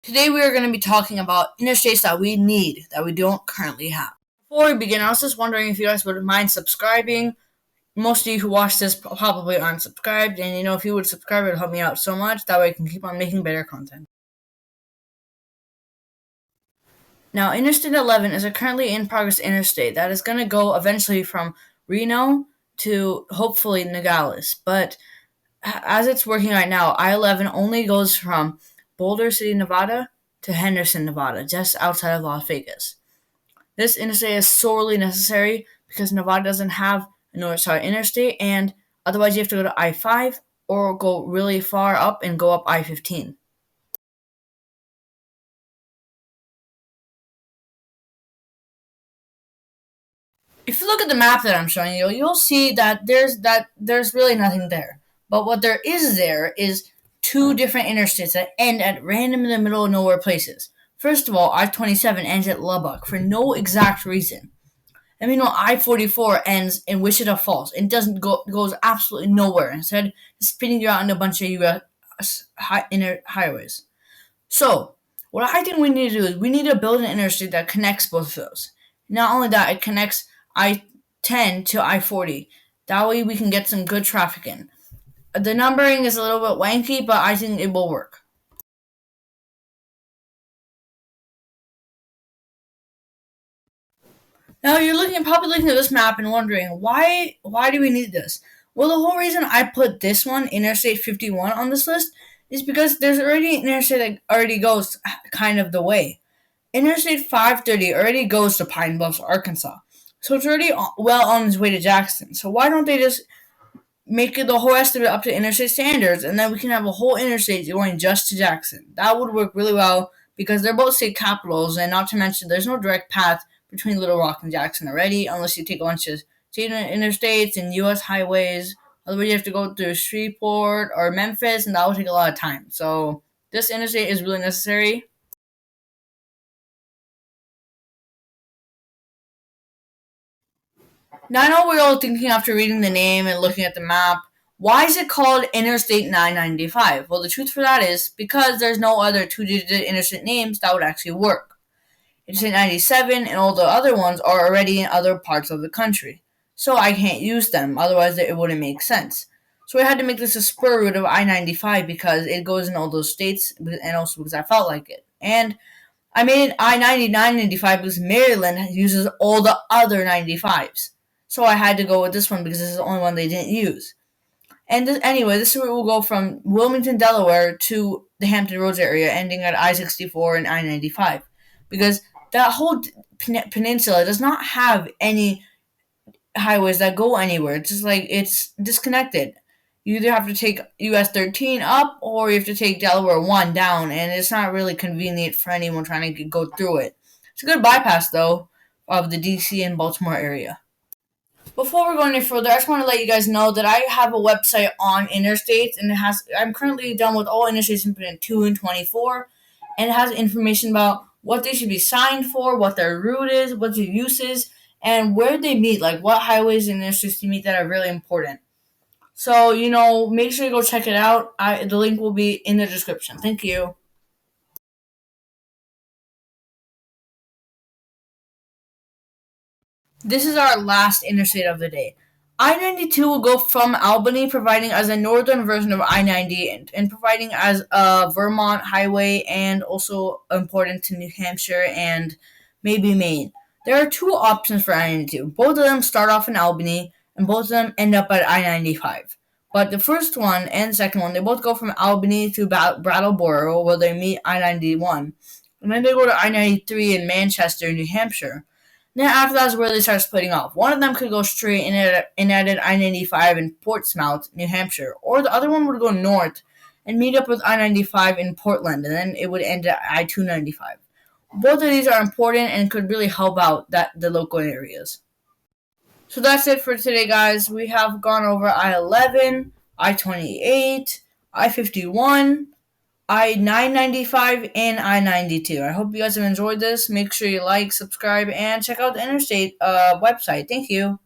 Today we are going to be talking about interstates that we need that we don't currently have. Before we begin, I was just wondering if you guys would mind subscribing. Most of you who watch this probably aren't subscribed, and if you would subscribe, it would help me out so much. That way I can keep on making better content. Now, Interstate 11 is a currently in progress interstate that is going to go eventually from Reno to hopefully Nogales. But as it's working right now, I-11 only goes from Boulder City, Nevada to Henderson, Nevada, just outside of Las Vegas. This interstate is sorely necessary because Nevada doesn't have a north-south interstate, and otherwise you have to go to I-5 or go really far up and go up I-15. If you look at the map that I'm showing you, you'll see that there's really nothing there. But what there is two different interstates that end at random in the middle of nowhere places. First of all, I-27 ends at Lubbock for no exact reason. I mean, I-44 ends in Wichita Falls and doesn't goes absolutely nowhere. Instead, it's spinning you out in a bunch of U.S. highways. So, what I think we need to do is we need to build an interstate that connects both of those. Not only that, it connects I-10 to I-40. That way, we can get some good traffic in. The numbering is a little bit wanky, but I think it will work. Now you're probably looking at this map and wondering why do we need this? Well, the whole reason I put this one, Interstate 51, on this list is because there's already an interstate that already goes kind of the way. Interstate 530 already goes to Pine Bluffs, Arkansas, so it's already well on its way to Jackson. So why don't they just make it the whole rest of it up to interstate standards, and then we can have a whole interstate going just to Jackson? That would work really well because they're both state capitals, and not to mention there's no direct path between Little Rock and Jackson already, unless you take a bunch of state interstates and U.S. highways. Otherwise, you have to go through Shreveport or Memphis, and that will take a lot of time. So this interstate is really necessary. Now I know we're all thinking after reading the name and looking at the map, why is it called Interstate 995? Well, the truth for that is because there's no other two-digit interstate names that would actually work. Interstate 97 and all the other ones are already in other parts of the country, so I can't use them, otherwise it wouldn't make sense. So I had to make this a spur route of I-95 because it goes in all those states and also because I felt like it. And I made it I-99-95 because Maryland uses all the other 95s. So I had to go with this one because this is the only one they didn't use. And this route will go from Wilmington, Delaware to the Hampton Roads area, ending at I-64 and I-95. Because that whole peninsula does not have any highways that go anywhere. It's just like it's disconnected. You either have to take US 13 up or you have to take Delaware 1 down, and it's not really convenient for anyone trying to go through it. It's a good bypass, though, of the DC and Baltimore area. Before we go any further, I just want to let you guys know that I have a website on interstates, and I'm currently done with all interstates between 2 and 24, and it has information about what they should be signed for, what their route is, what their use is, and where they meet, like what highways and interstates they meet that are really important. So, make sure you go check it out. The link will be in the description. Thank you. This is our last interstate of the day. I-92 will go from Albany, providing as a northern version of I-90 and providing as a Vermont highway and also important to New Hampshire and maybe Maine. There are two options for I-92. Both of them start off in Albany and both of them end up at I-95. But the first one and second one, they both go from Albany to Brattleboro, where they meet I-91. And then they go to I-93 in Manchester, New Hampshire. Then after that's where they start splitting off. One of them could go straight and at I-95 in Portsmouth, New Hampshire, or the other one would go north and meet up with I-95 in Portland, and then it would end at I-295. Both of these are important and could really help out the local areas. So that's it for today, guys. We have gone over I-11, I-28, I-51, I-995, and I-92. I hope you guys have enjoyed this. Make sure you like, subscribe, and check out the Interstate website. Thank you.